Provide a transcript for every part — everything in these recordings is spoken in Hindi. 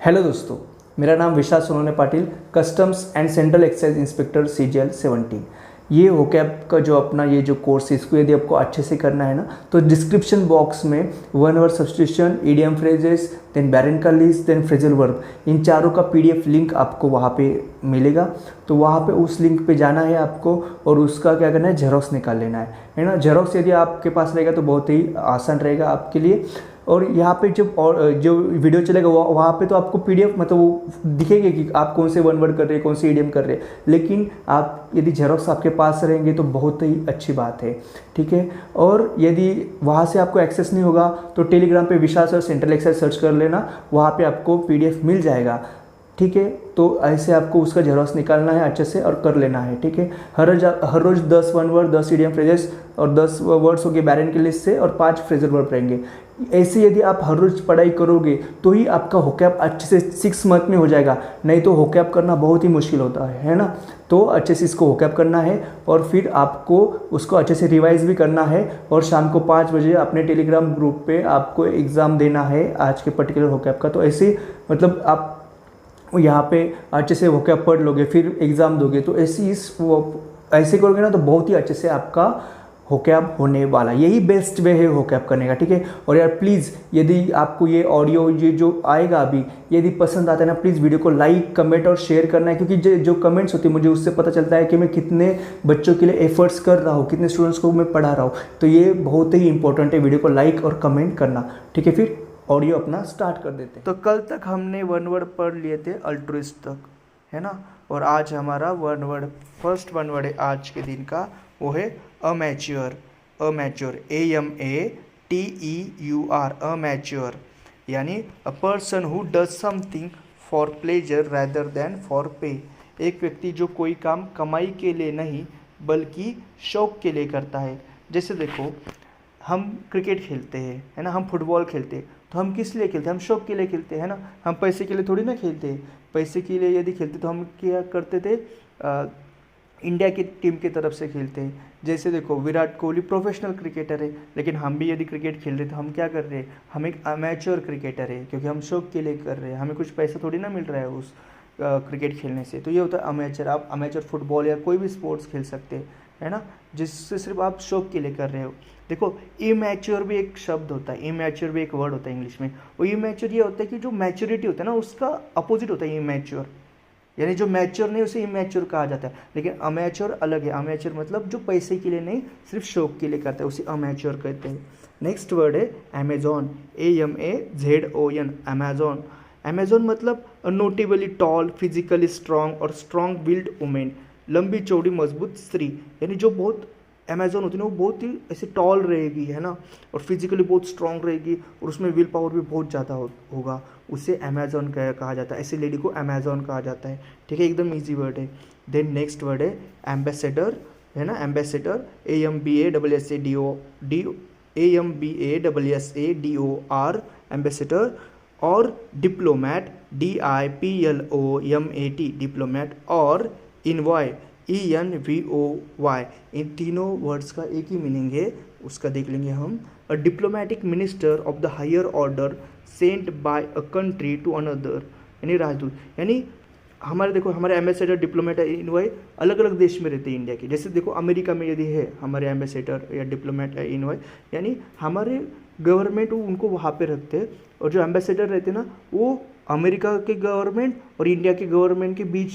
हेलो दोस्तों, मेरा नाम Vishal Sonone Patil, customs and central excise inspector CGL 17। ये होकैप का जो अपना ये जो कोर्स है, इसको यदि आपको अच्छे से करना है ना, तो डिस्क्रिप्शन बॉक्स में one word substitution, idiom phrases, then Barron का लिस्ट, देन फ्रेजल वर्ब, इन चारों का PDF लिंक आपको वहाँ पे मिलेगा। तो वहाँ पे उस लिंक पे जाना है आपको और उसका क्या करना है, जेरोक्स निकाल लेना है ना। जेरोक्स यदि आपके पास रहेगा तो बहुत ही आसान रहेगा आपके लिए। और यहाँ पे जो वीडियो चलेगा वहाँ पे तो आपको PDF मतलब वो दिखेगी कि आप कौन से वन वर्ड कर रहे हैं, कौन से इडियम कर रहे हैं। लेकिन आप यदि जेरोक्स आपके पास रहेंगे तो बहुत ही अच्छी बात है, ठीक है। और यदि वहाँ से आपको एक्सेस नहीं होगा तो टेलीग्राम पे विशाल सर सेंट्रल एक्साइज सर्च कर लेना, वहाँ पे आपको PDF मिल जाएगा, ठीक है। तो ऐसे आपको उसका जेरोक्स निकालना है अच्छे से और कर लेना है, ठीक है। हर रोज 10 वन वर्ड, 10 इडियम फ्रेजेस और 10 वर्ड्स होंगे बैरन की लिस्ट से और 5 फ्रेजल वर्ब रहेंगे। ऐसे यदि आप हर रोज पढ़ाई करोगे तो ही आपका होकैप अच्छे से 6 मंथ में हो जाएगा, नहीं तो होकैप करना बहुत ही मुश्किल होता है ना। तो अच्छे से इसको होकैप करना है और फिर आपको उसको अच्छे से रिवाइज भी करना है। और शाम को 5 बजे अपने टेलीग्राम ग्रुप पे आपको एग्ज़ाम देना है आज के पर्टिकुलर होकैप का। तो ऐसे मतलब आप यहाँ पे अच्छे से होकैप पढ़ लोगे फिर एग्ज़ाम दोगे, तो ऐसे करोगे ना तो बहुत ही अच्छे से आपका होकैप होने वाला। यही बेस्ट वे है होकैप करने का, ठीक है। और यार प्लीज़ यदि आपको ये ऑडियो ये जो आएगा अभी यदि पसंद आता है ना, प्लीज़ वीडियो को लाइक, कमेंट और शेयर करना है, क्योंकि जो कमेंट्स होती है मुझे उससे पता चलता है कि मैं कितने बच्चों के लिए एफर्ट्स कर रहा हूँ, कितने स्टूडेंट्स को मैं पढ़ा रहा हूँ। तो ये बहुत ही इंपॉर्टेंट है, वीडियो को लाइक और कमेंट करना, ठीक है। फिर ऑडियो अपना स्टार्ट कर देते हैं। तो कल तक हमने वन वर्ड पढ़ लिए थे अल्ट्रुइस्ट तक, है ना। और आज हमारा फर्स्ट वन वर्ड है आज के दिन का, वो है अमैच्योर। अमैच्योर, AMATEUR, अमैच्योर यानी a person who does something for pleasure rather than for पे। एक व्यक्ति जो कोई काम कमाई के लिए नहीं बल्कि शौक के लिए करता है। जैसे देखो, हम क्रिकेट खेलते हैं, है ना, हम फुटबॉल खेलते हैं, तो हम किस लिए खेलते हैं, हम शौक के लिए खेलते हैं, है ना। हम पैसे के लिए थोड़ी ना खेलते हैं। पैसे के लिए यदि खेलते तो हम क्या करते थे, इंडिया की टीम की तरफ से खेलते हैं। जैसे देखो, विराट कोहली प्रोफेशनल क्रिकेटर है, लेकिन हम भी यदि क्रिकेट खेल रहे तो हम क्या कर रहे हैं, हम एक अमेच्योर क्रिकेटर है, क्योंकि हम शौक के लिए कर रहे हैं, हमें कुछ पैसा थोड़ी ना मिल रहा है उस क्रिकेट खेलने से। तो ये होता है अमेच्योर। आप अमेच्योर फुटबॉल या कोई भी स्पोर्ट्स खेल सकते हैं, है ना, जिससे सिर्फ आप शौक के लिए कर रहे हो। देखो, इमैच्योर भी एक शब्द होता है, इमैच्योर भी एक वर्ड होता है इंग्लिश में। और इमैच्योर ये होता है कि जो मैच्योरिटी होता है ना उसका अपोजिट होता है इमैच्योर, यानी जो मैच्योर नहीं उसे इमैच्योर कहा जाता है। लेकिन अमैच्योर अलग है। अमैच्योर मतलब जो पैसे के लिए नहीं सिर्फ शौक के लिए करता है, उसे अमैच्योर कहते हैं। नेक्स्ट वर्ड है अमेजॉन, AMAZON, अमेजॉन। अमेजॉन मतलब नोटेबली टॉल, फिजिकली स्ट्रॉन्ग और स्ट्रॉन्ग विल्ड वुमेन, लंबी चौड़ी मजबूत स्त्री। यानी जो बहुत अमेजॉन होती है ना वो बहुत ही ऐसे टॉल रहेगी, है ना, और फिजिकली बहुत स्ट्रांग रहेगी और उसमें विल पावर भी बहुत ज़्यादा होगा, उसे अमेजॉन कहा जाता है। ऐसी लेडी को अमेजॉन कहा जाता है, ठीक है। एकदम इजी वर्ड है। देन नेक्स्ट वर्ड है एम्बेसडर, है ना, एम्बेसडर, AMBASSADOR, एम्बेसडर। और डिप्लोमैट, DIPLOMAT, डिप्लोमैट। और इनवॉय, ENVOY। इन तीनों वर्ड्स का एक ही मीनिंग है, उसका देख लेंगे हम। A diplomatic minister of the higher order sent by a country to another, यानी राजदूत। यानी हमारे देखो, हमारे एम्बेसडर, डिप्लोमेट, इनवॉय अलग अलग देश में रहते हैं इंडिया के। जैसे देखो, अमेरिका में यदि है हमारे एम्बेसडर या डिप्लोमेट या इनवॉय, यानी हमारे गवर्नमेंट उनको वहाँ पे रखते हैं। और जो एम्बेसडर रहते हैं ना वो अमेरिका के गवर्नमेंट और इंडिया के गवर्नमेंट के बीच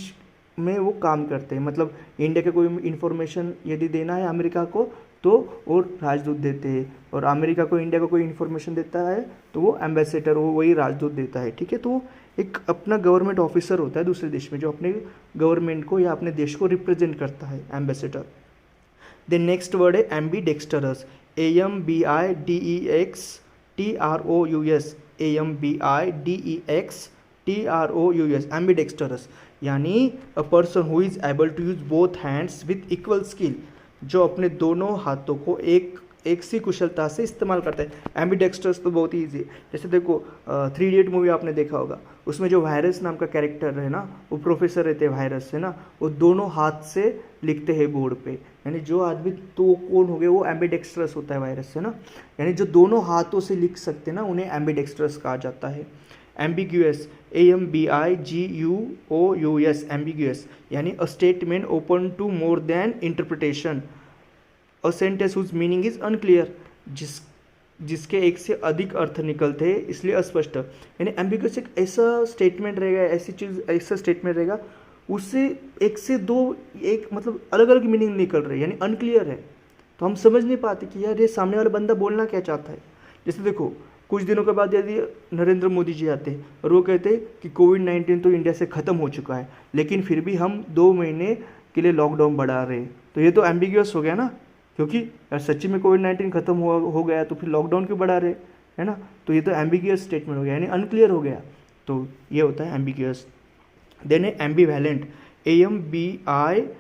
में वो काम करते हैं। मतलब इंडिया के कोई इन्फॉर्मेशन यदि देना है अमेरिका को तो वो राजदूत देते हैं, और अमेरिका को इंडिया को कोई इन्फॉर्मेशन देता है तो वो एम्बेसडर, वो वही राजदूत देता है, ठीक है। तो एक अपना गवर्नमेंट ऑफिसर होता है दूसरे देश में जो अपने गवर्नमेंट को या अपने देश को रिप्रेजेंट करता है, एम्बेसडर। देन नेक्स्ट वर्ड है एम्बीडेक्स्टरस, AMBIDEXTROUS, AMBIDEXTROUS, एम्बीडेक्स्टरस यानी a person who is able to use both hands with equal skill, जो अपने दोनों हाथों को एक सी कुशलता से इस्तेमाल करता है। एम्बीडेक्स्टर्स तो बहुत ही ईजी है। जैसे देखो, 3 इडियट मूवी आपने देखा होगा, उसमें जो वायरस नाम का कैरेक्टर है ना, वो प्रोफेसर रहते हैं वायरस, है ना, वो दोनों हाथ से लिखते हैं बोर्ड पे। यानी जो आदमी, तो कौन हो गया, वो एम्बीडेक्स्ट्रस होता है वायरस, है ना। यानी जो दोनों हाथों से लिख सकते हैं ना उन्हें एम्बीडेक्स्ट्रस कहा जाता है। एम्बिग्यूअस, AMBIGUOUS, एम्बिग्यूअस यानी a statement open to more than interpretation, a sentence whose meaning is unclear, जिसके एक से अधिक अर्थ निकलते हैं इसलिए अस्पष्ट। यानी एम्बिग्यूअस एक ऐसा स्टेटमेंट रहेगा, ऐसी चीज़, ऐसा स्टेटमेंट रहेगा उससे एक से दो एक मतलब अलग अलग मीनिंग निकल रहे हैं, यानी अनक्लियर है, तो हम समझ नहीं पाते कि यार ये सामने वाला बंदा बोलना क्या चाहता है। जैसे देखो कुछ दिनों के बाद यदि नरेंद्र मोदी जी आते हैं और वो कहते हैं कि कोविड-19 तो इंडिया से ख़त्म हो चुका है, लेकिन फिर भी हम 2 महीने के लिए लॉकडाउन बढ़ा रहे हैं, तो ये तो एम्बिग्यूअस हो गया ना, क्योंकि यार सच्ची में कोविड-19 खत्म हो गया तो फिर लॉकडाउन क्यों बढ़ा रहे, है ना, तो ये तो एम्बिग्यूअस स्टेटमेंट हो गया, यानी अनक्लियर हो गया, तो ये होता है एम्बिग्यूअस। देन है ambivalent, AMBIVALENT,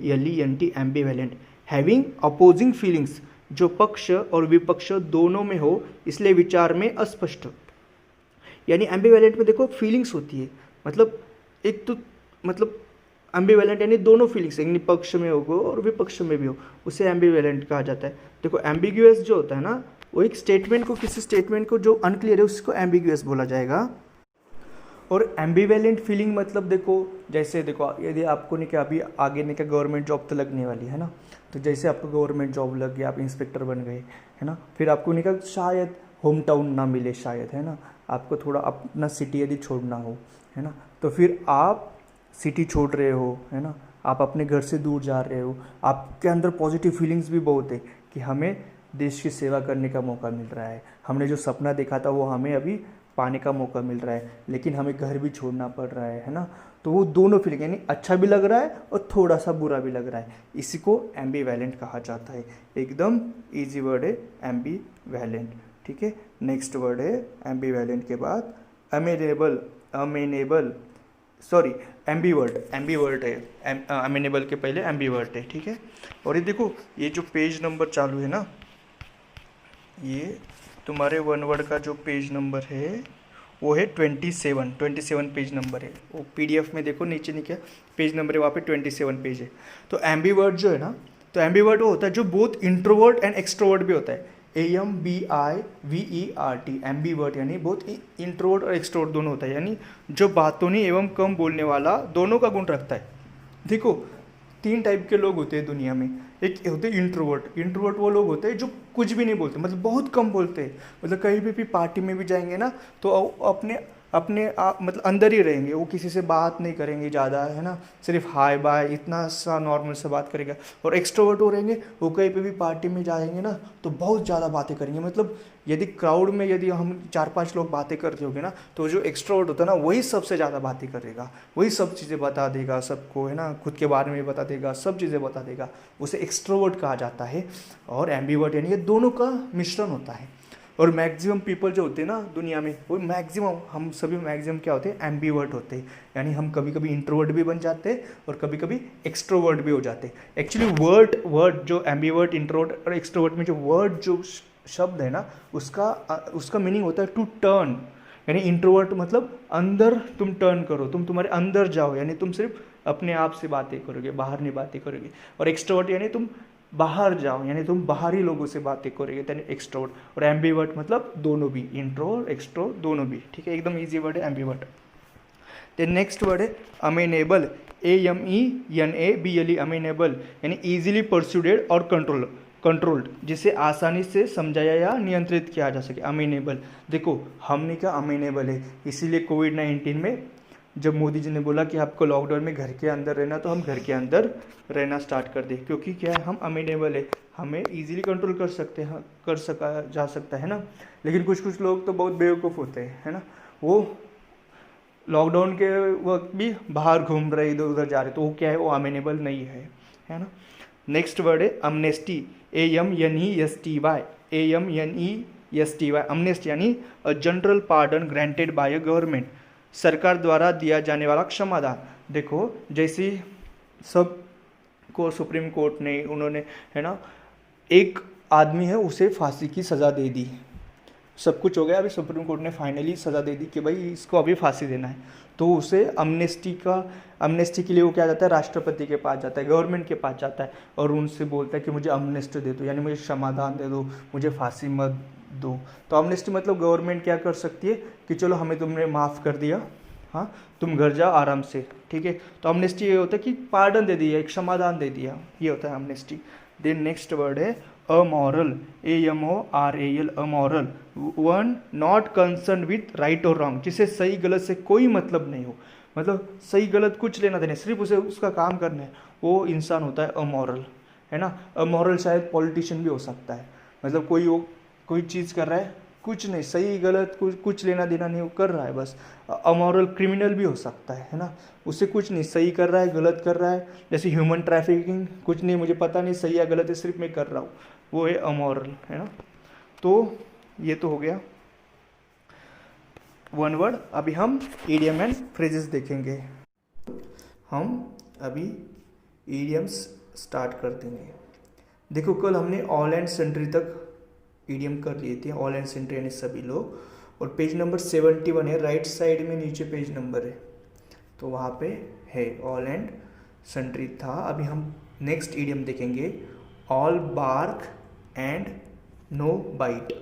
AMBIVALENT, ambivalent, having opposing feelings, जो पक्ष और विपक्ष दोनों में हो इसलिए विचार में अस्पष्ट। यानी एम्बीवैलेंट में देखो फीलिंग्स होती है, मतलब एक तो मतलब एम्बीवैलेंट यानी दोनों फीलिंग्स, यानी पक्ष में हो और विपक्ष में भी हो, उसे एम्बीवैलेंट कहा जाता है। देखो एम्बिग्यूअस जो होता है ना, वो एक स्टेटमेंट को, किसी स्टेटमेंट को जो अनक्लियर है उसको एम्बिग्यूअस बोला जाएगा। और एम्बीवैलेंट फीलिंग मतलब देखो, जैसे देखो यदि आपको नहीं क्या अभी आगे नहीं क्या गवर्नमेंट जॉब तो लगने वाली है ना, तो जैसे आपको गवर्नमेंट जॉब लग गई, आप इंस्पेक्टर बन गए, है ना, फिर आपको नहीं क्या शायद होम टाउन ना मिले शायद, है ना, आपको थोड़ा अपना सिटी यदि छोड़ना हो, है ना, तो फिर आप सिटी छोड़ रहे हो, है ना, आप अपने घर से दूर जा रहे हो, आपके अंदर पॉजिटिव फीलिंग्स भी बहुत है कि हमें देश की सेवा करने का मौका मिल रहा है, हमने जो सपना देखा था वो हमें अभी पाने का मौका मिल रहा है, लेकिन हमें घर भी छोड़ना पड़ रहा है ना, तो वो दोनों फीलिंग यानी अच्छा भी लग रहा है और थोड़ा सा बुरा भी लग रहा है, इसी को एम्बीवैलेंट कहा जाता है। एकदम इजी वर्ड है एम्बीवैलेंट, ठीक है। नेक्स्ट वर्ड है एम्बीवैलेंट के बाद अमेनेबल, सॉरी एम्बीवर्ट है, अमेनेबल के पहले एम्बीवर्ट है, ठीक है। और ये देखो ये जो पेज नंबर चालू है ना, ये तुम्हारे वन वर्ड का जो पेज नंबर है वो है 27 पेज नंबर है, वो PDF में देखो नीचे नहीं क्या पेज नंबर है, वहाँ पे 27 पेज है। तो एम्बीवर्ट जो है ना, तो एम्बीवर्ट वो होता है जो बोथ इंट्रोवर्ट एंड एक्सट्रोवर्ट भी होता है, AMBIVERT, एम्बीवर्ट यानी बहुत इंट्रोवर्ट और एक्सट्रोवर्ट दोनों होता है, यानी जो बातोनी एवं कम बोलने वाला दोनों का गुण रखता है। देखो 3 टाइप के लोग होते हैं दुनिया में, एक होते हैं इंट्रोवर्ट वो लोग होते हैं जो कुछ भी नहीं बोलते, मतलब बहुत कम बोलते हैं, मतलब कहीं भी पार्टी में भी जाएंगे ना तो अपने आप मतलब अंदर ही रहेंगे, वो किसी से बात नहीं करेंगे ज़्यादा, है ना, सिर्फ हाय बाय इतना सा नॉर्मल सा बात करेगा। और एक्सट्रोवर्ट हो रहेंगे, वो कहीं पे भी पार्टी में जाएंगे ना तो बहुत ज़्यादा बातें करेंगे, मतलब यदि क्राउड में यदि हम 4-5 लोग बातें करते होंगे ना, तो जो एक्सट्रोवर्ट होता है ना वही सबसे ज़्यादा बातें करेगा, वही सब चीज़ें बता देगा सबको, है ना, खुद के बारे में बता देगा, सब चीज़ें बता देगा, उसे एक्सट्रोवर्ट कहा जाता है। और एम्बीवर्ट यानी ये दोनों का मिश्रण होता है। और मैक्सिमम पीपल जो होते हैं ना दुनिया में, वो मैक्सिमम हम सभी मैक्सिमम क्या होते हैं, एम्बीवर्ट होते हैं, यानी हम कभी कभी इंट्रोवर्ट भी बन जाते हैं और कभी कभी एक्सट्रोवर्ट भी हो जाते हैं। एक्चुअली वर्ड जो एम्बीवर्ट, इंट्रोवर्ट और एक्सट्रोवर्ट में जो वर्ड जो शब्द है ना, उसका मीनिंग होता है टू टर्न, यानी इंट्रोवर्ट मतलब अंदर तुम टर्न करो, तुम तुम्हारे अंदर जाओ, यानी तुम सिर्फ अपने आप से बातें करोगे, बाहर नहीं बातें करोगे। और एक्सट्रोवर्ट यानी तुम बाहर जाओ, यानी तुम बाहरी लोगों से बातें करोगे, यानी एक्सट्रोवर्ट। और एम्बीवर्ट मतलब दोनों भी, इंट्रो और एक्सट्रो दोनों भी, ठीक है, एकदम इजी वर्ड है एम्बीवर्ट। देन नेक्स्ट वर्ड है अमेनेबल, AMENABLE, अमेनेबल यानी इजीली परस्यूडेड और कंट्रोल्ड, जिसे आसानी से समझाया या नियंत्रित किया जा सके, अमेनेबल। देखो हमने क्या अमेनेबल है, इसीलिए कोविड-19 में जब मोदी जी ने बोला कि आपको लॉकडाउन में घर के अंदर रहना, तो हम घर के अंदर रहना स्टार्ट कर दे, क्योंकि क्या है, हम अमेनेबल है, हमें इजीली कंट्रोल कर सका जा सकता है ना। लेकिन कुछ लोग तो बहुत बेवकूफ़ होते हैं, है ना, वो लॉकडाउन के वक्त भी बाहर घूम रहे, इधर उधर जा रहे, तो वो क्या है, वो अमेनेबल नहीं है ना। नेक्स्ट वर्ड है अमनेस्टी, AMNESTY, अमनेस्टी यानी general pardon granted by government, सरकार द्वारा दिया जाने वाला क्षमादान। देखो जैसे सब को सुप्रीम कोर्ट ने उन्होंने, है ना, एक आदमी है उसे फांसी की सज़ा दे दी, सब कुछ हो गया, अभी सुप्रीम कोर्ट ने फाइनली सज़ा दे दी कि भाई इसको अभी फांसी देना है, तो उसे अमनेस्टी के लिए वो क्या जाता है, राष्ट्रपति के पास जाता है, गवर्नमेंट के पास जाता है और उनसे बोलता है कि मुझे अमनेस्ट दे दो, यानी मुझे क्षमादान दे दो, मुझे फांसी मत दो। तो अमनेस्टी मतलब गवर्नमेंट क्या कर सकती है कि चलो हमें तुमने माफ़ कर दिया, हाँ तुम घर जाओ आराम से, ठीक है। तो अमनेस्टी ये होता है कि पार्डन दे दिया, एक क्षमादान दे दिया, ये होता है अमनेस्टी। देन नेक्स्ट वर्ड है amoral, AMORAL, amoral, one not concern with right और रॉन्ग, जिसे सही गलत से कोई मतलब नहीं हो, मतलब सही गलत कुछ लेना देना, सिर्फ उसे उसका काम करना है, वो इंसान होता है अमोरल, है ना। अमोरल शायद पॉलिटिशियन भी हो सकता है, मतलब कोई वो कोई चीज़ कर रहा है, कुछ नहीं सही गलत कुछ लेना देना नहीं, वो कर रहा है बस। अमोरल क्रिमिनल भी हो सकता है ना, उससे कुछ नहीं, सही कर रहा है गलत कर रहा है, जैसे ह्यूमन ट्रैफिकिंग, कुछ नहीं मुझे पता नहीं सही या गलत है, सिर्फ मैं कर रहा हूँ, वो है अमोरल, है ना। तो ये तो हो गया वन वर्ड। अभी हम ईडियम एंड फ्रेजेस देखेंगे। हम अभी ईडियम्स स्टार्ट कर देंगे। देखो कल हमने ऑल एंड सेंट्री तक ईडियम कर लिए थे, ऑल एंड सेंट्री यानी सभी लोग, और पेज नंबर 71 है, राइट साइड में नीचे पेज नंबर है, तो वहाँ पे है ऑल एंड सेंट्री था। अभी हम नेक्स्ट ईडियम देखेंगे, all bark and no bite.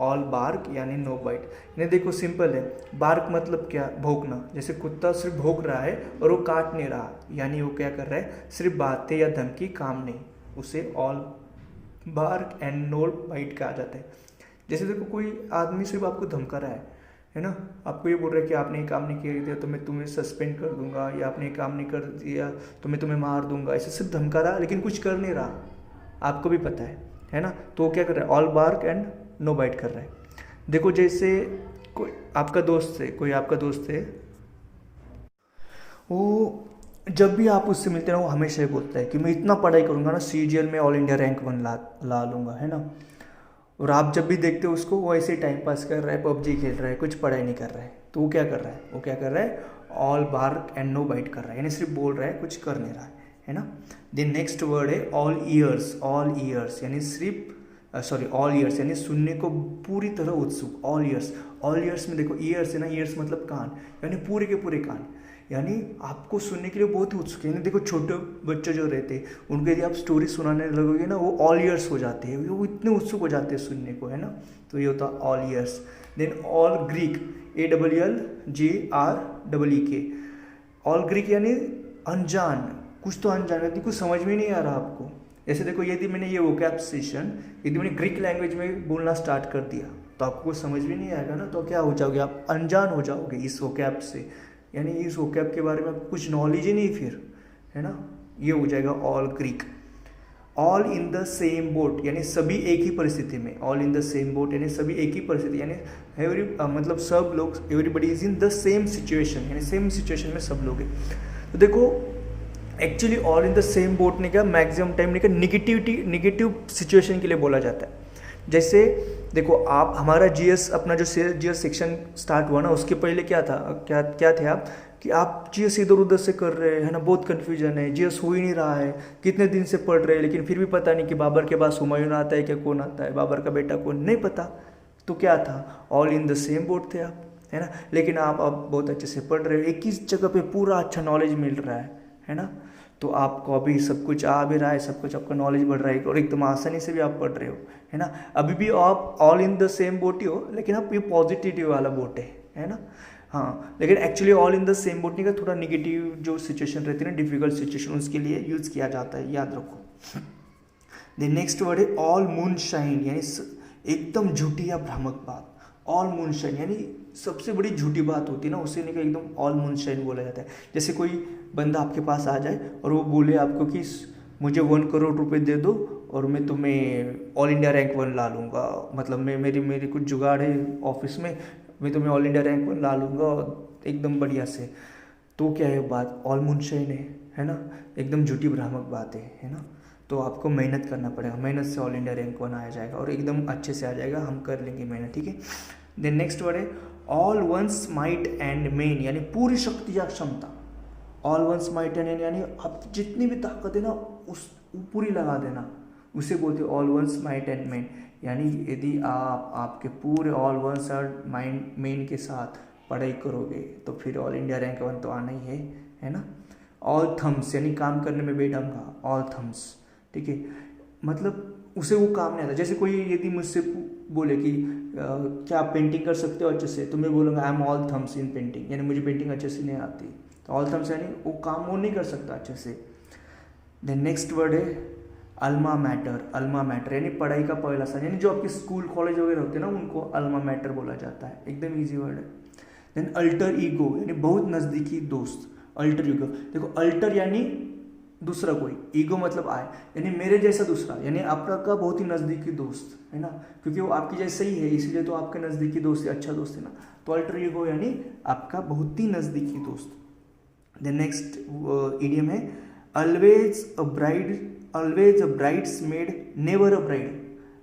All bark यानी नो बाइट, यानी देखो सिंपल है, बार्क मतलब क्या, भौंकना, जैसे कुत्ता सिर्फ भौंक रहा है और वो काट नहीं रहा, यानी वो क्या कर रहा है, सिर्फ बातें या धमकी, काम नहीं, उसे all bark and no bite कहा जाता है। जैसे देखो कोई आदमी सिर्फ आपको धमका रहा है ना, आपको ये बोल रहा है कि आपने ये काम नहीं किया दिया तो मैं तुम्हें सस्पेंड कर दूंगा, या आपने ये काम नहीं कर दिया तो मैं तुम्हें मार दूंगा, ऐसे सिर्फ धमका रहा लेकिन कुछ कर नहीं रहा, आपको भी पता है ना। तो वो क्या कर रहा है, all bark and no bite कर रहा है। देखो जैसे कोई आपका दोस्त है, वो जब भी आप उससे मिलते हैं वो हमेशा ये बोलता है कि मैं इतना पढ़ाई करूंगा ना, CGL में ऑल इंडिया रैंक 1 ला लूँगा, है ना। और आप जब भी देखते हो उसको, वो ऐसे ही टाइम पास कर रहा है, PUBG खेल रहा है, कुछ पढ़ाई नहीं कर रहा है, तो वो क्या कर रहा है, all bark and no bite कर रहा है, यानी सिर्फ बोल रहा है, कुछ कर नहीं रहा है ना। देन नेक्स्ट वर्ड है ऑल ईयर्स यानी सिर्फ ऑल ईयर्स यानी सुनने को पूरी तरह उत्सुक, ऑल ईयर्स में देखो ईयर्स है ना, ईयर्स मतलब कान, यानी पूरे के पूरे कान, यानी आपको सुनने के लिए बहुत ही उत्सुक है। यानी देखो छोटे बच्चे जो रहते हैं उनको यदि आप स्टोरी सुनाने लगोगे ना, वो ऑल ईयर्स हो जाते हैं, वो इतने उत्सुक हो जाते हैं सुनने को, है ना। तो ये होता है all ears. Then all Greek, ALLGREEK, all Greek यानी अनजान, कुछ तो अनजान, यदि कुछ समझ में नहीं आ रहा आपको। जैसे देखो यदि मैंने ये वोकैब सेशन, यदि मैंने ग्रीक लैंग्वेज में बोलना स्टार्ट कर दिया तो आपको कुछ समझ में नहीं आएगा ना, तो क्या हो जाओगे आप, अनजान हो जाओगे इस वोकैब से, यानी इस वोकैब के बारे में आपको कुछ नॉलेज ही नहीं फिर, है ना। ये हो जाएगा all Greek. All in the same boat यानी सभी एक ही परिस्थिति में, all in the same boat यानी सभी एक ही परिस्थिति, यानी मतलब सब लोग, everybody is in the same situation, यानी सेम सिचुएशन में सब लोग हैं। तो देखो actually all in the same boat ने क्या मैक्सिमम टाइम ने क्या निगेटिव सिचुएशन के लिए बोला जाता है। जैसे देखो आप हमारा GS अपना जो GS सेक्शन स्टार्ट हुआ ना, उसके पहले क्या था, क्या थे आप कि आप GS इधर उधर से कर रहे हैं ना, बहुत कन्फ्यूजन है, GS हो ही नहीं रहा है, कितने दिन से पढ़ रहे हैं लेकिन फिर भी पता नहीं कि बाबर के पास हुमायूं आता है क्या, कौन आता है, बाबर का बेटा कौन, नहीं पता। तो क्या था, all in the same boat थे आप, है ना। लेकिन आप अब बहुत अच्छे से पढ़ रहे हो, एक ही जगह पे पूरा अच्छा नॉलेज मिल रहा है ना। तो आपको अभी सब कुछ आ भी रहा है, सब कुछ आपका नॉलेज बढ़ रहा है और एकदम आसानी से भी आप पढ़ रहे हो, है ना। अभी भी आप all in the same boat ही हो, लेकिन आप ये पॉजिटिव वाला बोट है ना। हाँ, लेकिन actually all in the same boat नहीं का, थोड़ा निगेटिव जो सिचुएशन रहती है ना, डिफिकल्ट सिचुएशन, उसके लिए यूज़ किया जाता है, याद रखो। द नेक्स्ट वर्ड है ऑल मूनशाइन, यानी एकदम झूठी या भ्रामक बात। ऑल मूनशाइन यानी सबसे बड़ी झूठी बात होती है ना, उसे नहीं एकदम ऑल मूनशाइन बोला जाता है। जैसे कोई बंदा आपके पास आ जाए और वो बोले आपको कि मुझे 1 करोड़ रुपए दे दो और मैं तुम्हें ऑल इंडिया रैंक 1 ला लूँगा, मतलब मेरी कुछ जुगाड़ है ऑफिस में, मैं तुम्हें ऑल इंडिया रैंक 1 ला लूँगा एकदम बढ़िया से। तो क्या है बात, ऑल मूनशाइन है ना, एकदम झूठी भ्रामक बात है ना। तो आपको मेहनत करना पड़ेगा, मेहनत से ऑल इंडिया रैंक 1 आ जाएगा और एकदम अच्छे से आ जाएगा, हम कर लेंगे मेहनत, ठीक है। देन नेक्स्ट वर्ड है all one's might and main, यानी पूरी शक्ति या क्षमता। ऑल वंस माइट एंड यानी आप जितनी भी ताकत है ना उस पूरी लगा देना, उसे बोलते हैं all one's might and main. यानी यदि आप आपके पूरे ऑल वंस और मेन के साथ पढ़ाई करोगे तो फिर ऑल इंडिया रैंक 1 तो आना ही है ना। ऑल थम्स यानी काम करने में बेढंगा, ऑल थम्स, ठीक है। मतलब उसे वो काम नहीं आता। जैसे कोई यदि मुझसे बोले कि क्या आप पेंटिंग कर सकते हो अच्छे से, तो मैं बोलूँगा I am all thumbs in painting, यानी मुझे पेंटिंग अच्छे से नहीं आती। तो ऑल थम्स यानी वो काम वो नहीं कर सकता अच्छे से। देन नेक्स्ट वर्ड है अल्मा मैटर। अल्मा मैटर यानी पढ़ाई का पहला स्थान, यानी जो आपके स्कूल कॉलेज वगैरह होते हैं ना, उनको अल्मा मैटर बोला जाता है। एकदम ईजी वर्ड है। देन अल्टर ईगो यानी बहुत नज़दीकी दोस्त। अल्टर ईगो, देखो अल्टर यानी दूसरा कोई, ईगो मतलब आए, यानी मेरे जैसा दूसरा, यानी आपका बहुत ही नज़दीकी दोस्त है ना, क्योंकि वो आपकी जैसा ही है इसीलिए तो आपके नज़दीकी दोस्त है, अच्छा दोस्त है ना। तो अल्टर ईगो यानी आपका बहुत ही नज़दीकी दोस्त। देन नेक्स्ट इडियम है always a bridesmaid never a bride.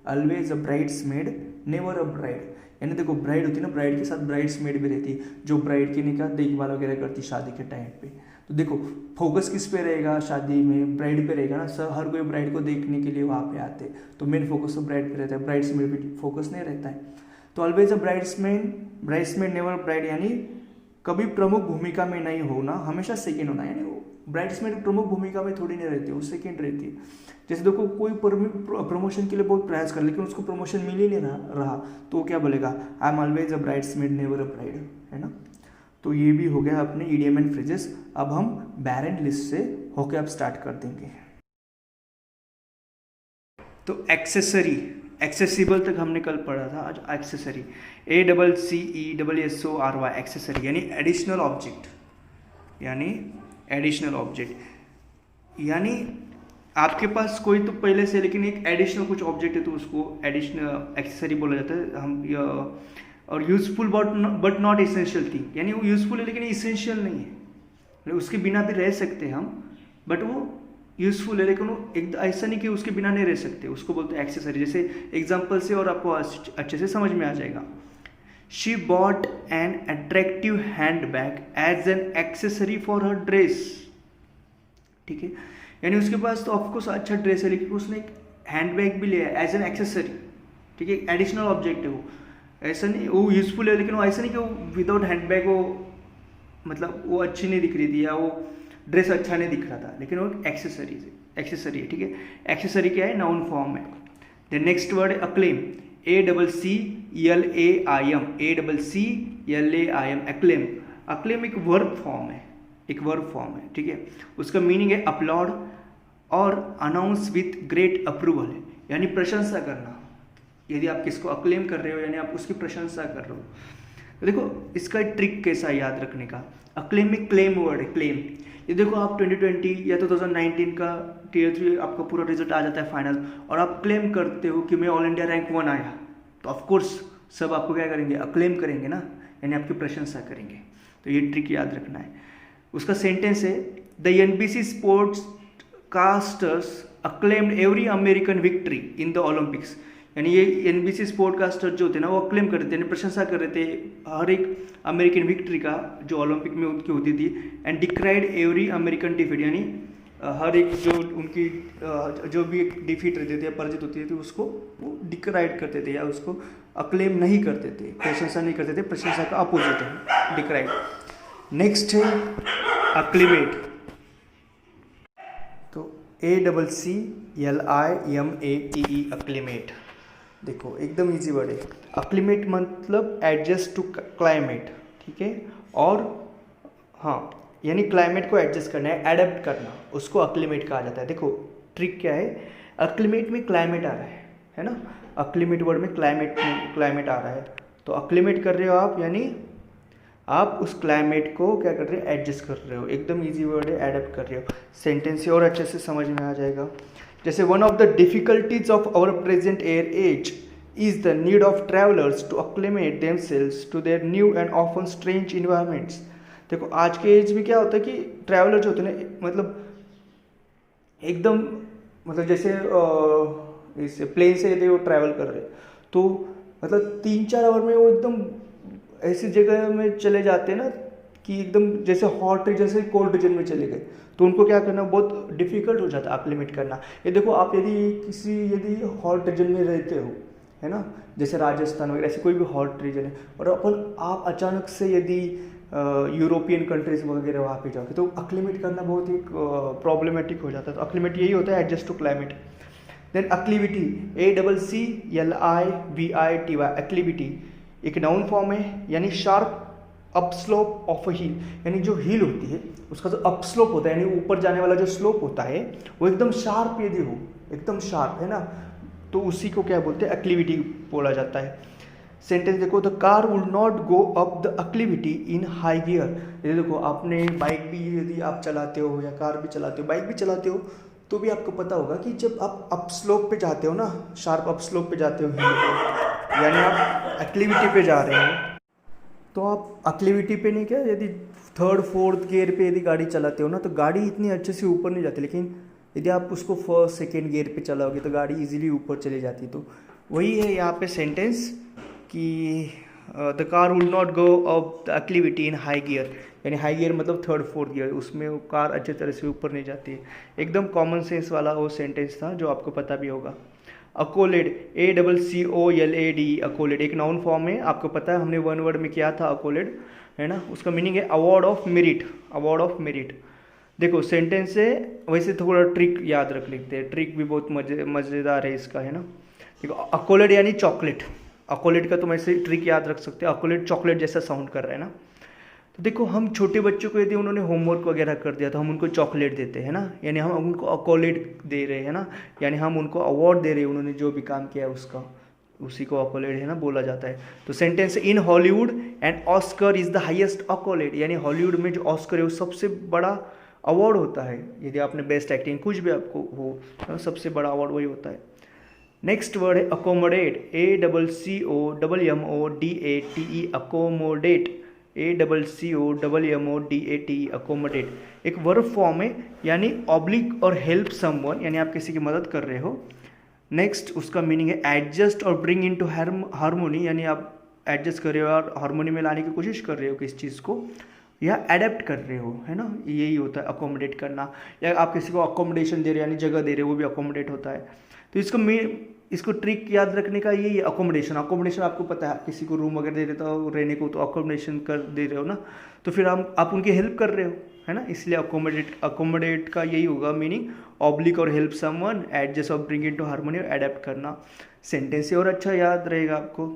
Always a bridesmaid never a bride, यानी देखो ब्राइड होती है ना, ब्राइड के साथ ब्राइड्समेड भी रहती है, जो ब्राइड की निकाह देखभाल वगैरह करती है शादी के टाइम पे। तो देखो फोकस किस पे रहेगा शादी में, ब्राइड पे रहेगा ना सर, हर कोई ब्राइड को देखने के लिए वहाँ पे आते, तो मेन फोकस तो ब्राइड पे रहता है, ब्राइड्समेड पे फोकस नहीं रहता है। तो always a bridesmaid never bride, यानी कभी प्रमुख भूमिका में नहीं होना, हमेशा सेकेंड होना, यानी वो ब्राइड्समेड प्रमुख भूमिका में थोड़ी नहीं रहती, वो सेकेंड रहती है। जैसे देखो कोई प्रमोशन के लिए बहुत प्रयास कर, लेकिन उसको प्रमोशन मिल ही नहीं रहा, तो वो क्या बोलेगा, I am always a bridesmaid never a bride, है ना। तो ये भी हो गया अपने इडियम एंड फ्रेजेस। अब हम बैरन लिस्ट से होके अब स्टार्ट कर देंगे। तो एक्सेसरी, एक्सेसिबल तक हमने कल पढ़ा था, आज एक्सेसरी, ACCESSORY, एक्सेसरी यानी एडिशनल ऑब्जेक्ट, यानी एडिशनल ऑब्जेक्ट, यानी आपके पास कोई तो पहले से लेकिन एक एडिशनल कुछ ऑब्जेक्ट है तो उसको एडिशनल एक्सेसरी बोला जाता है। हम और useful but not essential thing, यानी वो यूजफुल है लेकिन इसेंशियल नहीं है, मतलब उसके बिना भी रह सकते हैं हम, बट वो यूजफुल है लेकिन वो एक ऐसा नहीं कि उसके बिना नहीं रह सकते, उसको बोलते हैं एक्सेसरी। जैसे एग्जांपल से और आपको अच्छे से समझ में आ जाएगा। She bought an attractive handbag as an accessory for her dress, ठीक है, यानी उसके पास तो ऑफकोर्स अच्छा ड्रेस है लेकिन उसने एक हैंड बैग भी लिया है एज एन एक्सेसरी, ठीक है, एडिशनल ऑब्जेक्ट है वो, ऐसा नहीं वो यूजफुल है लेकिन वो ऐसा नहीं कि वो विदाउट हैंड बैग वो मतलब वो अच्छी नहीं दिख रही थी या वो ड्रेस अच्छा नहीं दिख रहा था, लेकिन वो एक्सेसरी है, ठीक है। एक्सेसरी क्या है, नाउन फॉर्म है। देन नेक्स्ट वर्ड है अक्लेम, ACCLAIM, अक्लेम। अक्लेम एक वर्ब फॉर्म है, ठीक है। उसका मीनिंग है अपलॉड और अनाउंस विथ ग्रेट अप्रूवल, यानी प्रशंसा करना। यदि आप किसको अक्लेम कर रहे हो यानी आप उसकी प्रशंसा कर रहे हो। तो देखो इसका ट्रिक कैसा है याद रखने का, अक्लेम में क्लेम वर्ड है, क्लेम। ये देखो आप 2020 या 2019 का Tier 3 आपका पूरा रिजल्ट आ जाता है फाइनल, और आप क्लेम करते हो कि मैं ऑल इंडिया रैंक 1 आया, तो ऑफकोर्स सब आपको क्या करेंगे, अक्लेम करेंगे ना, यानी आपकी प्रशंसा करेंगे। तो ये ट्रिक याद रखना है। उसका सेंटेंस है the NBC sports casters acclaimed every American victory in the Olympics, यानी ये NBC स्पोर्ट कास्टर जो थे ना वो अक्लेम कर रहे थे, यानी प्रशंसा कर रहे थे हर एक अमेरिकन विक्ट्री का जो ओलंपिक में उनकी होती थी, एंड डिक्राइड एवरी अमेरिकन डिफीट, यानी हर एक जो उनकी जो भी एक डिफीट रहती थी या पराजित होती थी उसको वो डिक्राइड करते थे या उसको अक्लेम नहीं करते थे, प्रशंसा नहीं करते थे, प्रशंसा का अपोजिट है डिक्राइड। नेक्स्ट है अक्लीमेट, तो ACCLIMATE, अक्लीमेट। देखो एकदम इजी वर्ड है, अक्लीमेट मतलब एडजस्ट टू क्लाइमेट, ठीक है, और हाँ यानी क्लाइमेट को एडजस्ट करना है, एडेप्ट करना, उसको अक्लीमेट कहा जाता है। देखो ट्रिक क्या है, अक्लीमेट में क्लाइमेट आ रहा है ना, अक्लीमेट वर्ड में क्लाइमेट आ रहा है, तो अक्लीमेट कर रहे हो आप, यानी आप उस क्लाइमेट को क्या कर रहे हो, एडजस्ट कर रहे हो। एकदम इजी वर्ड है, एडेप्ट कर रहे हो। सेंटेंस से और अच्छे से समझ में आ जाएगा। जैसे one of the difficulties of our present age is the need of travellers to acclimate themselves to their new and often strange environments. देखो आज के एज में क्या होता है कि ट्रैवलर जो होते हैं ना, मतलब एकदम मतलब जैसे इस प्लेन से यदि वो ट्रैवल कर रहे हैं तो मतलब 3-4 आवर में वो एकदम ऐसी जगह में चले जाते हैं ना कि एकदम जैसे हॉट रीजन से कोल्ड रीजन में चले गए, तो उनको क्या करना बहुत डिफिकल्ट हो जाता है अक्लीमेट करना। ये देखो आप यदि हॉट रीजन में रहते हो, है ना, जैसे राजस्थान वगैरह ऐसे कोई भी हॉट रीजन है, और आप अचानक से यदि यूरोपियन कंट्रीज वगैरह वहाँ पे जाओगे तो अक्लीमेट करना बहुत ही प्रॉब्लमेटिक हो जाता है। तो अक्लीमेट यही होता है, adjust to climate. Then acclivity, ACCLIVITY, acclivity एक नाउन फॉर्म है, यानी sharp up slope of a hill, यानी जो हिल होती है उसका जो अप स्लोप होता है, यानी ऊपर जाने वाला जो स्लोप होता है वो एकदम शार्प यदि हो, एकदम शार्प है ना, तो उसी को क्या बोलते हैं, अक्लिविटी बोला जाता है। सेंटेंस देखो, the car would not go up the acclivity in high gear. ये देखो, आपने बाइक भी यदि आप चलाते हो या कार भी चलाते हो, बाइक भी चलाते हो, तो भी आपको पता होगा कि जब आप अप स्लोप पे जाते हो ना, शार्प अप स्लोप पे जाते हो हिल पे, यानी आप अक्लिविटी पे जा रहे हो, तो आप अक्लिविटी पे नहीं, क्या यदि थर्ड फोर्थ गियर पे यदि गाड़ी चलाते हो ना, तो गाड़ी इतनी अच्छे से ऊपर नहीं जाती, लेकिन यदि आप उसको फर्स्ट सेकेंड गियर पे चलाओगे तो गाड़ी इजीली ऊपर चली जाती। तो वही है यहाँ पे सेंटेंस कि the car would not go up the acclivity in high gear, यानी हाई गियर मतलब थर्ड फोर्थ गियर, उसमें वो कार अच्छे तरह से ऊपर नहीं जाती है। एकदम कॉमन सेंस वाला वो सेंटेंस था जो आपको पता भी होगा। अकोलेड, ACCOLAD, अकोलेड एक नाउन फॉर्म है, आपको पता है हमने वन वर्ड में किया था अकोलेड, है ना। उसका मीनिंग है award of merit, award of merit. देखो सेंटेंस से वैसे थोड़ा ट्रिक याद रख लेते हैं, ट्रिक भी बहुत मज़ेदार है इसका, है ना। देखो अकोलेड यानी चॉकलेट, अकोलेड का तुम ऐसे ट्रिक याद रख सकते हो, अकोलेड चॉकलेट जैसा साउंड कर रहा है ना। तो देखो हम छोटे बच्चों को यदि उन्होंने होमवर्क वगैरह कर दिया तो हम उनको चॉकलेट देते हैं ना, यानी हम उनको अकोलेट दे रहे हैं ना, यानी हम उनको अवार्ड दे रहे हैं, उन्होंने जो भी काम किया है उसका, उसी को अकोलेट है ना बोला जाता है। तो sentence, in Hollywood and Oscar is the highest accolade, यानी हॉलीवुड में जो ऑस्कर है वो सबसे बड़ा अवार्ड होता है, यदि आपने बेस्ट एक्टिंग कुछ भी आपको हो, सबसे बड़ा अवार्ड वही होता है। नेक्स्ट वर्ड है accommodate, ACCOMMODATE, accommodate, ACCOMMODATE, accommodate एक वर्ब फॉर्म है, यानी ऑब्लिक और हेल्प समवन, यानी आप किसी की मदद कर रहे हो। नेक्स्ट उसका मीनिंग है एडजस्ट और ब्रिंग इन टू हारमोनी, यानी आप एडजस्ट कर रहे हो और हारमोनी में लाने की कोशिश कर रहे हो किस चीज़ को, या अडेप्ट कर रहे हो, है ना, यही होता है अकोमोडेट करना। या आप किसी को अकोमोडेशन दे रहे हो, यानी जगह दे रहे हो, वो भी अकोमोडेट होता है। तो इसको ट्रिक याद रखने का यही है, अकोमोडेशन। अकोमोडेशन आपको पता है, किसी को रूम वगैरह दे देता हो रहने को, तो अकोमोडेशन कर दे रहे हो ना, तो फिर आप उनकी हेल्प कर रहे हो, है ना, इसलिए अकोमोडेट का यही होगा मीनिंग, ऑब्लिक और हेल्प समवन, एडजस्ट और ब्रिंग इन टू हारमोनी और अडेप्ट करना। सेंटेंस से और अच्छा याद रहेगा आपको।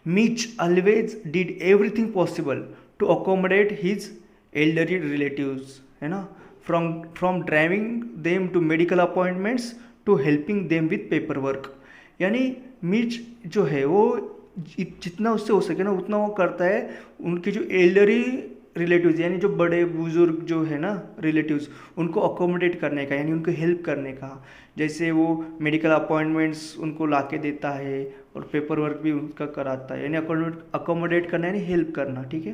Meech always did everything possible to accommodate his elderly relatives, है ना, from driving them to medical appointments to helping them with paperwork, यानी मीच जो है वो जितना उससे हो सके ना उतना वो करता है उनके जो एल्डरी रिलेटिव्स, यानी जो बड़े बुजुर्ग जो है ना रिलेटिव्स, उनको अकोमोडेट करने का, यानी उनको हेल्प करने का। जैसे वो मेडिकल अपॉइंटमेंट्स उनको ला के देता है और पेपर वर्क भी उनका कराता है, यानी अकोमोडेट करना यानी हेल्प करना, ठीक है।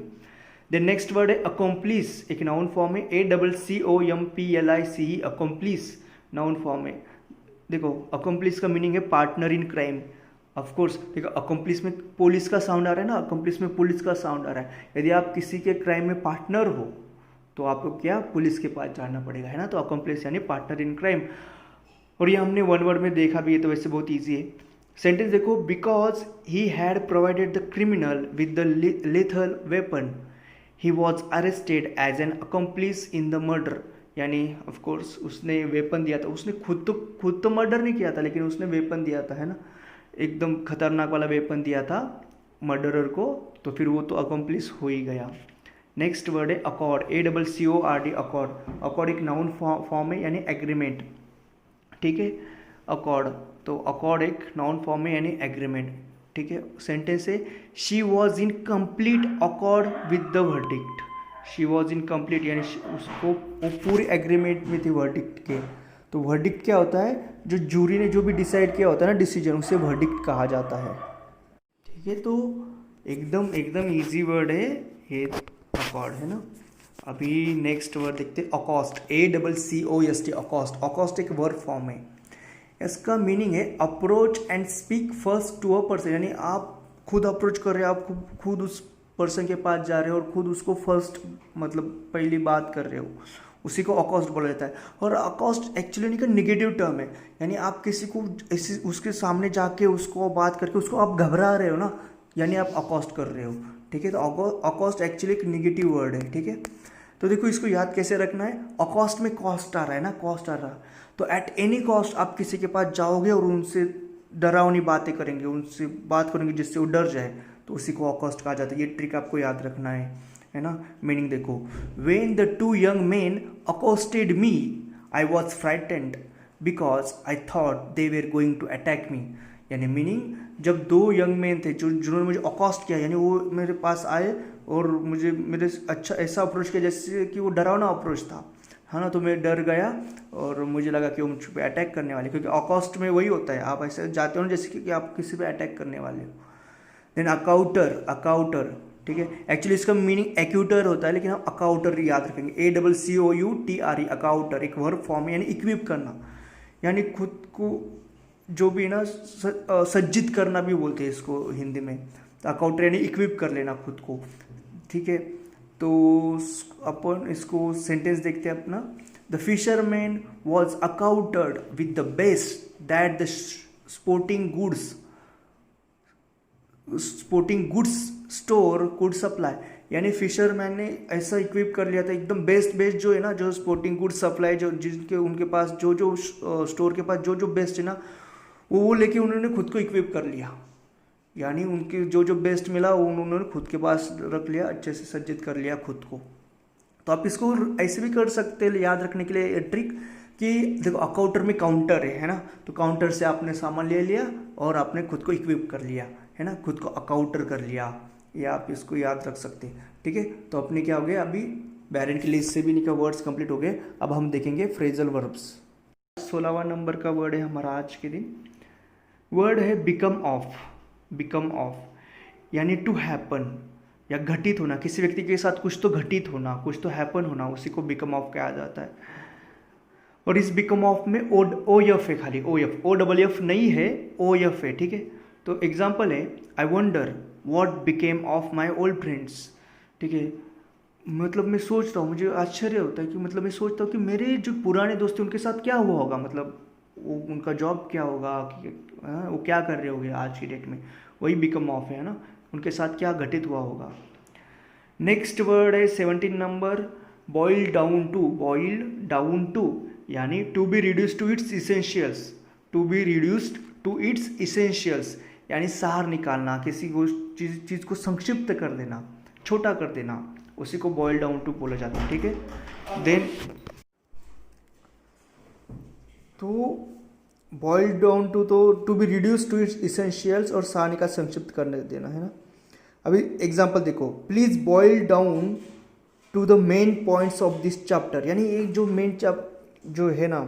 देन नेक्स्ट वर्ड है अकोम्प्लिस, एक नाउन फॉर्म है, ACCOMPLICE, अकोम्प्लिस नाउन फॉर्म है। देखो अकोम्प्लिस का मीनिंग है partner in crime. Of course देखो अकोम्प्लिस में पुलिस का साउंड आ रहा है ना, अकोम्प्लिस में पुलिस का साउंड आ रहा है। यदि आप किसी के क्राइम में पार्टनर हो तो आपको क्या, पुलिस के पास जाना पड़ेगा, है ना। तो अकोम्प्लिस यानी पार्टनर इन क्राइम। और ये हमने वन वर्ड में देखा भी है, तो वैसे बहुत ईजी है। सेंटेंस देखो, because he had provided the criminal with the lethal weapon he was arrested as an accomplice in the murder, यानी ऑफ कोर्स उसने वेपन दिया था, उसने खुद तो मर्डर नहीं किया था, लेकिन उसने वेपन दिया था, है ना, एकदम खतरनाक वाला वेपन दिया था मर्डरर को, तो फिर वो तो अकोम्प्लिस हो ही गया। नेक्स्ट वर्ड है अकॉर्ड, ACCORD, अकॉर्ड। अकॉर्ड एक नाउन फॉर्म है, यानी एग्रीमेंट, ठीक है। अकॉर्ड, तो अकॉर्ड एक नाउन फॉर्म है, यानी एग्रीमेंट, ठीक है। सेंटेंस है, she was in complete accord with the verdict, she was in complete, यानी उसको वो पूरे एग्रीमेंट में थी वर्डिक्ट के। तो वर्डिक्ट क्या होता है, जो जूरी ने जो भी डिसाइड किया होता है ना डिसीजन, उसे वर्डिक्ट कहा जाता है, ठीक है। तो एकदम इजी वर्ड है ये अकॉर्ड, है ना। अभी नेक्स्ट वर्ड देखते हैं अकॉस्ट, ACCOST, अकॉस्ट। अकॉस्ट एक वर्ब फॉर्म है, इसका मीनिंग है approach and speak first to a person, यानी आप खुद अप्रोच कर रहे हो, आप खुद उस पर्सन के पास जा रहे हो और खुद उसको फर्स्ट मतलब पहली बात कर रहे हो, उसी को अकॉस्ट बोला जाता है। और अकॉस्ट एक्चुअली का निगेटिव टर्म है, यानी आप किसी को उसके सामने जाके उसको बात करके उसको आप घबरा रहे हो ना, यानी आप अकॉस्ट कर रहे हो, ठीक है। तो अकॉस्ट एक्चुअली एक निगेटिव वर्ड है, ठीक है। तो देखो इसको याद कैसे रखना है, अकॉस्ट में कॉस्ट आ रहा है ना, कॉस्ट आ रहा है, तो एट एनी कॉस्ट आप किसी के पास जाओगे और उनसे डरावनी बातें करेंगे, उनसे बात करेंगे जिससे वो डर जाए, तो उसी को अकॉस्ट कहा जाता है। ये ट्रिक आपको याद रखना है ना। मीनिंग देखो, when the two young men accosted me I was frightened because I thought they were going to attack me. यानी मीनिंग, जब दो यंग मैन थे जिन्होंने मुझे अकॉस्ट किया, यानी वो मेरे पास आए और मुझे मेरे अच्छा ऐसा अप्रोच किया जैसे कि वो डरावना अप्रोच था, है ना, तो मैं डर गया और मुझे लगा कि वो मुझ पर अटैक करने वाले, क्योंकि अकॉस्ट में वही होता है, आप ऐसे जाते हो ना जैसे कि आप किसी पे अटैक करने वाले हो। देन अकाउटर, अकाउटर, ठीक है, एक्चुअली इसका मीनिंग एक्यूटर होता है, लेकिन हम अकाउटर याद रखेंगे, ACCOUTRE, अकाउटर एक वर्ब फॉर्म है, यानी इक्विप करना, यानी खुद को जो भी ना सज्जित करना भी बोलते हैं इसको हिंदी में। तो अकाउटर यानी इक्विप कर लेना खुद को, ठीक है। तो अपन इसको सेंटेंस देखते हैं अपना। The fisherman was accounted with the best that the sporting goods store could supply. यानी फिशरमैन ने ऐसा इक्विप कर लिया था, एकदम बेस्ट जो है ना, जो स्पोर्टिंग गुड्स सप्लाई, जो जिनके उनके पास जो स्टोर के पास जो बेस्ट है ना, वो लेके उन्होंने खुद को इक्विप कर लिया। यानी उनके जो बेस्ट मिला वो उन्होंने खुद के पास रख लिया, अच्छे से सज्जित कर लिया खुद को। तो आप इसको ऐसे भी कर सकते हैं याद रखने के लिए ट्रिक, कि देखो अकाउंटर में काउंटर है ना, तो काउंटर से आपने सामान ले लिया और आपने खुद को इक्विप कर लिया, है ना, खुद को अकाउंटर कर लिया, ये आप इसको याद रख सकते हैं, ठीक है। तो अपने क्या हो गए, अभी बैरन की लिस्ट से भी इनका वर्ड्स कंप्लीट हो गए। अब हम देखेंगे फ्रेजल वर्ब्स। 16वां नंबर का वर्ड है हमारा आज के दिन, वर्ड है बिकम ऑफ। बिकम ऑफ यानी टू हैपन या घटित होना, किसी व्यक्ति के साथ कुछ तो घटित होना, कुछ तो हैपन होना, उसी को बिकम ऑफ कहा जाता है। और इस बिकम ऑफ में ओ एफ है, खाली OFF नहीं है, OF है, ठीक है। तो एग्जाम्पल है, I wonder what became of my old friends, ठीक है। मतलब मैं सोचता हूँ, मुझे आश्चर्य होता है कि मतलब मैं सोचता हूँ कि मेरे जो पुराने दोस्त थे उनके साथ क्या हुआ होगा, मतलब वो उनका जॉब क्या होगा, वो क्या कर रहे होंगे आज की डेट में, वही बिकम ऑफ है ना, उनके साथ क्या घटित हुआ होगा। नेक्स्ट वर्ड है 17 number, boil down to. Boil down to यानी to be reduced to its essentials. To be reduced to its essentials यानी सार निकालना, किसी को चीज़ को संक्षिप्त कर देना, छोटा कर देना, उसी को बॉइल डाउन टू बोला जाता है, ठीक है। देन तो बॉइल डाउन टू, तो to be reduce to its essentials और सारणी का संक्षिप्त करने देना, है ना। अभी एग्जांपल देखो, please boil down to the main points of this chapter. यानी एक जो मेन जो है ना,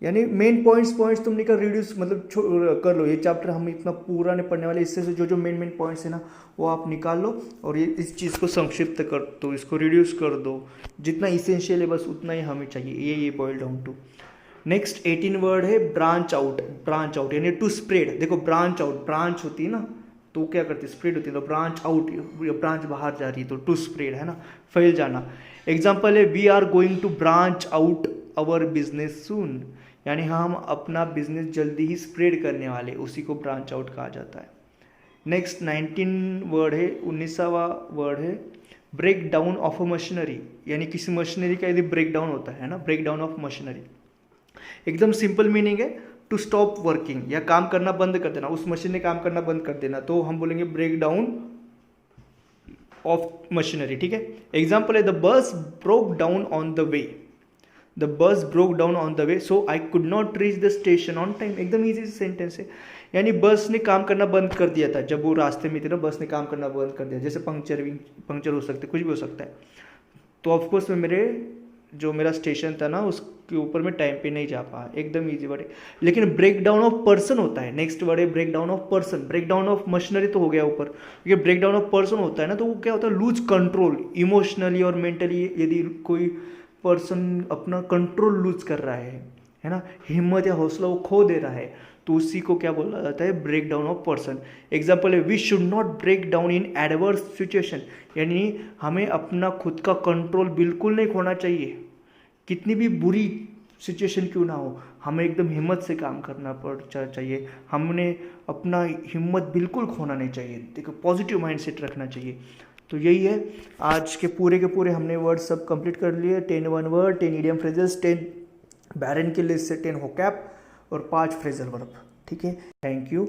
यानी मेन पॉइंट्स तुमने का रिड्यूस मतलब कर लो, ये चैप्टर हम इतना पूरा नहीं पढ़ने वाले, इससे जो मेन पॉइंट्स है ना वो आप निकाल लो और ये इस चीज़ को संक्षिप्त कर दो, इसको रिड्यूस कर दो, जितना इसेंशियल है बस उतना ही हमें चाहिए, ये boil down to. Next 18 word है ब्रांच आउट। ब्रांच आउट यानी टू स्प्रेड। देखो ब्रांच आउट, ब्रांच होती है ना तो क्या करती है, स्प्रेड होती है, तो ब्रांच आउट, ब्रांच बाहर जा रही है, तो टू स्प्रेड है ना, फैल जाना। एग्जाम्पल है, we are going to branch out our business soon. यानी हम अपना बिजनेस जल्दी ही स्प्रेड करने वाले, उसी को ब्रांच आउट कहा जाता है। नेक्स्ट 19 वर्ड है, 19वां वर्ड है break down of a machinery. यानी किसी मशीनरी का यदि ब्रेक डाउन होता है ना, ब्रेक डाउन ऑफ मशीनरी, एकदम सिंपल मीनिंग है टू स्टॉप वर्किंग, या काम करना बंद कर देना, उस मशीन ने काम करना बंद कर देना, तो हम बोलेंगे ब्रेक डाउन ऑफ मशीनरी, ठीक है। एग्जाम्पल है, the bus broke down on the way. The bus broke down on the way so I could not reach the station on time. एकदम ईजी सेंटेंस है, यानी बस ने काम करना बंद कर दिया था, जब वो रास्ते में थे ना बस ने काम करना बंद कर दिया, जैसे पंक्चर हो सकते, कुछ भी हो सकता है, तो ऑफकोर्स मेरा स्टेशन था ना उसके ऊपर में टाइम पे नहीं जा पाया। एकदम ईजी वर्ड है। लेकिन ब्रेक डाउन ऑफ पर्सन होता है, नेक्स्ट वर्ड है break down of person. Break down of machinery तो हो गया ऊपर, क्योंकि ब्रेक डाउन ऑफ पर्सन होता है ना तो वो क्या होता है, लूज कंट्रोल इमोशनली और मेंटली। यदि कोई पर्सन अपना कंट्रोल लूज कर रहा है ना, हिम्मत या हौसला वो खो दे रहा है, तो उसी को क्या बोला जाता है, break down of person. Example है, we should not break down in adverse situation. यानी हमें अपना खुद का कंट्रोल बिल्कुल नहीं खोना चाहिए, कितनी भी बुरी सिचुएशन क्यों ना हो, हमें एकदम हिम्मत से काम करना चाहिए, हमने अपना हिम्मत बिल्कुल खोना नहीं चाहिए। देखो पॉजिटिव माइंडसेट रखना चाहिए, तो यही है आज के पूरे हमने वर्ड सब कंप्लीट कर लिए। 10 वन वर्ड, 10 इडियम फ्रेजेस, 10 बैरन के लिस्ट से 10 वोकैब और 5 फ्रेजल वर्ब। ठीक है, थैंक यू।